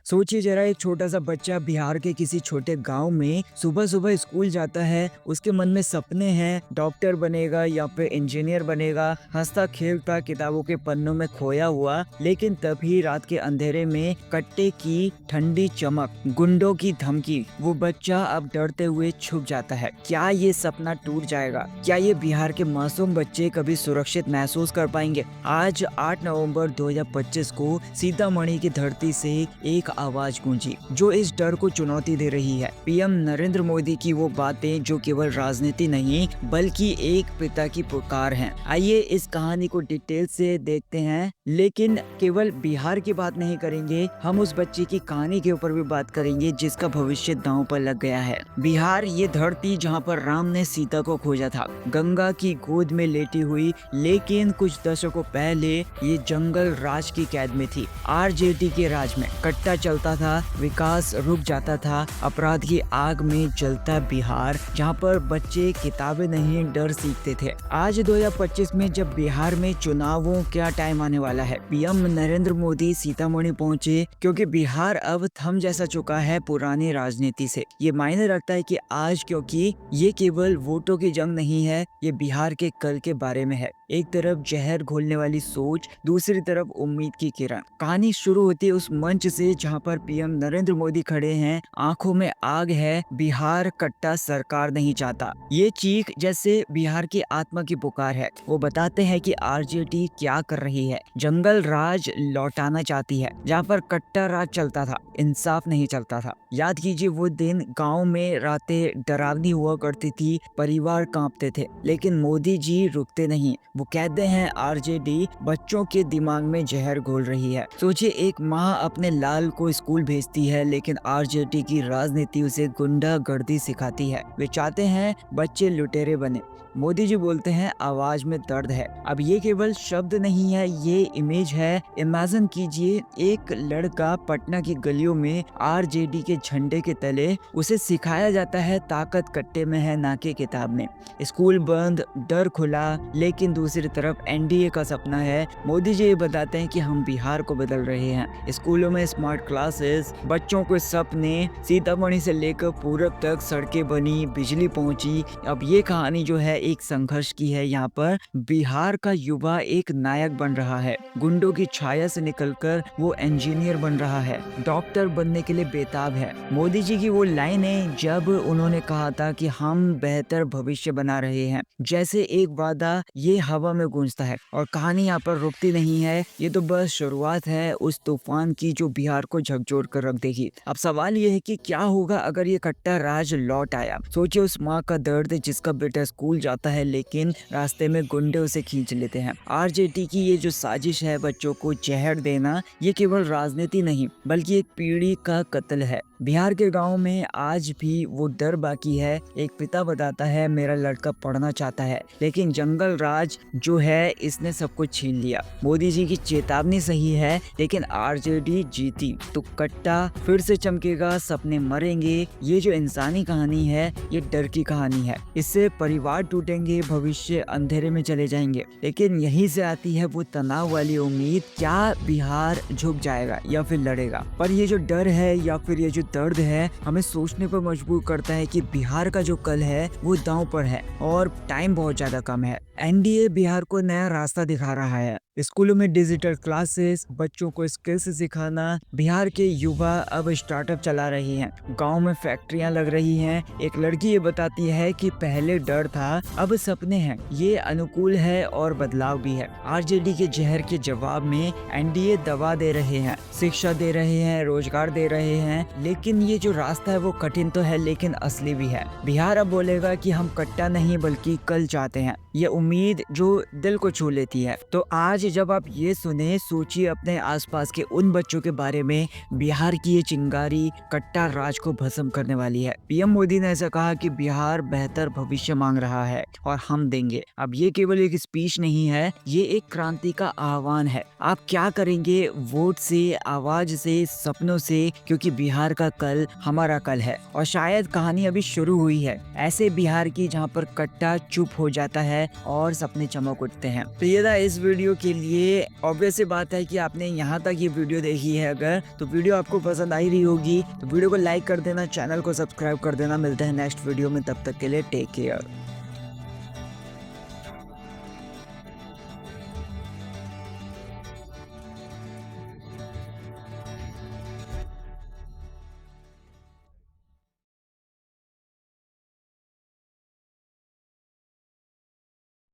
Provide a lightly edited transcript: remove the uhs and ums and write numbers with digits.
सोचिए जरा, एक छोटा सा बच्चा बिहार के किसी छोटे गांव में सुबह सुबह स्कूल जाता है। उसके मन में सपने हैं, डॉक्टर बनेगा या फिर इंजीनियर बनेगा। हंसता खेलता किताबों के पन्नों में खोया हुआ, लेकिन तभी रात के अंधेरे में कट्टे की ठंडी चमक, गुंडों की धमकी, वो बच्चा अब डरते हुए छुप जाता है। क्या ये सपना टूट जाएगा? क्या ये बिहार के मासूम बच्चे कभी सुरक्षित महसूस कर पाएंगे? आज 8 नवंबर 2025 को सीतामढ़ी की धरती से एक आवाज गूंजी जो इस डर को चुनौती दे रही है। पीएम नरेंद्र मोदी की वो बातें जो केवल राजनीति नहीं बल्कि एक पिता की पुकार हैं। आइए इस कहानी को डिटेल से देखते हैं, लेकिन केवल बिहार की बात नहीं करेंगे, हम उस बच्चे की कहानी के ऊपर भी बात करेंगे जिसका भविष्य दांव पर लग गया है। बिहार ये धरती जहाँ पर राम ने सीता को खोजा था, गंगा की गोद में लेटी हुई, लेकिन कुछ दशकों पहले ये जंगल राज की कैद में थी। आरजेडी के राज में कट्टा चलता था, विकास रुक जाता था, अपराध की आग में जलता बिहार जहाँ पर बच्चे किताबें नहीं डर सीखते थे। आज 2025 में जब बिहार में चुनावों का टाइम आने वाला है, पीएम नरेंद्र मोदी सीतामढ़ी पहुंचे क्योंकि बिहार अब थम जैसा चुका है पुरानी राजनीति से। ये मायने रखता है कि आज, क्योंकि ये केवल वोटों की जंग नहीं है, ये बिहार के कल के बारे में है। एक तरफ जहर घोलने वाली सोच, दूसरी तरफ उम्मीद की किरण। कहानी शुरू होती है उस मंच से जहां पर पीएम नरेंद्र मोदी खड़े हैं, आंखों में आग है, बिहार कट्टा सरकार नहीं चाहता। ये चीख जैसे बिहार की आत्मा की पुकार है। वो बताते हैं कि आरजेडी क्या कर रही है, जंगल राज लौटाना चाहती है जहाँ पर कट्टा राज चलता था, इंसाफ नहीं चलता था। याद कीजिए वो दिन, गाँव में रातें डरावनी हुआ करती थी, परिवार कांपते थे, लेकिन मोदी जी रुकते नहीं। वो कहते हैं आरजेडी बच्चों के दिमाग में जहर घोल रही है। सोचिए, एक माँ अपने लाल को स्कूल भेजती है, लेकिन आरजेडी की राजनीति उसे गुंडागर्दी सिखाती है। वे चाहते हैं बच्चे लुटेरे बने। मोदी जी बोलते हैं आवाज में दर्द है। अब ये केवल शब्द नहीं है, ये इमेज है। इमेजिन कीजिए, एक लड़का पटना की गलियों में आरजेडी के झंडे के तले, उसे सिखाया जाता है ताकत कट्टे में है ना कि किताब में। स्कूल बंद, डर खुला, लेकिन दूसरी तरफ एनडीए का सपना है। मोदी जी ये बताते हैं कि हम बिहार को बदल रहे हैं। स्कूलों में स्मार्ट क्लासेस, बच्चों के सपने, सीतामढ़ी से लेकर पूरब तक सड़कें बनी, बिजली पहुंची। अब ये कहानी जो है एक संघर्ष की है। यहाँ पर बिहार का युवा एक नायक बन रहा है, गुंडों की छाया से निकलकर वो इंजीनियर बन रहा है, डॉक्टर बनने के लिए बेताब है। मोदी जी की वो लाइनें जब उन्होंने कहा था कि हम बेहतर भविष्य बना रहे हैं, जैसे एक वादा ये हवा में गूंजता है। और कहानी यहाँ पर रुकती नहीं है, ये तो बस शुरुआत है उस तूफान की जो बिहार को झकझोर कर रख देगी। अब सवाल ये है कि क्या होगा अगर ये कट्टा राज लौट आया। सोचिए उस माँ का दर्द जिसका बेटा स्कूल जाता है, लेकिन रास्ते में गुंडे उसे खींच लेते हैं। आरजेडी की ये जो साजिश है बच्चों को जहर देना, ये केवल राजनीति नहीं बल्कि एक पीढ़ी का कत्ल है। बिहार के गांव में आज भी वो डर बाकी है। एक पिता बताता है मेरा लड़का पढ़ना चाहता है, लेकिन जंगल राज जो है इसने सब कुछ छीन लिया। मोदी जी की चेतावनी सही है, लेकिन आरजेडी जीती तो कट्टा फिर से चमकेगा, सपने मरेंगे। ये जो इंसानी कहानी है ये डर की कहानी है। इससे परिवार टूटेंगे, भविष्य अंधेरे में चले जाएंगे। लेकिन यहीं से आती है वो तनाव वाली उम्मीद, क्या बिहार झुक जाएगा या फिर लड़ेगा। पर ये जो डर है या फिर ये जो दर्द है हमें सोचने पर मजबूर करता है कि बिहार का जो कल है वो दांव पर है और टाइम बहुत ज्यादा कम है। एनडीए बिहार को नया रास्ता दिखा रहा है। स्कूलों में डिजिटल क्लासेस, बच्चों को स्किल्स सिखाना, बिहार के युवा अब स्टार्टअप चला रहे हैं, गांव में फैक्ट्रियां लग रही हैं। एक लड़की ये बताती है कि पहले डर था, अब सपने हैं। ये अनुकूल है और बदलाव भी है। आरजेडी के जहर के जवाब में एनडीए दवा दे रहे हैं, शिक्षा दे रहे हैं, रोजगार दे रहे हैं। लेकिन ये जो रास्ता है वो कठिन तो है, लेकिन असली भी है। बिहार अब बोलेगा कि हम कट्टा नहीं बल्कि कल चाहते हैं। ये उम्मीद जो दिल को छू लेती है। तो आज जब आप ये सुने, सोचिए अपने आसपास के उन बच्चों के बारे में। बिहार की ये चिंगारी कट्टा राज को भस्म करने वाली है। पीएम मोदी ने ऐसा कहा कि बिहार बेहतर भविष्य मांग रहा है और हम देंगे। अब ये केवल एक स्पीच नहीं है, ये एक क्रांति का आह्वान है। आप क्या करेंगे? वोट से, आवाज से, सपनों से, क्योंकि बिहार का कल हमारा कल है। और शायद कहानी अभी शुरू हुई है, ऐसे बिहार की जहाँ पर कट्टा चुप हो जाता है है और सपने चमक उठते हैं। तो ये था इस वीडियो के लिए। ऑब्वियस सी बात है कि आपने यहाँ तक ये वीडियो देखी है, अगर तो वीडियो आपको पसंद आई रही होगी तो वीडियो को लाइक कर देना, चैनल को सब्सक्राइब कर देना। मिलते हैं नेक्स्ट वीडियो में, तब तक के लिए टेक केयर।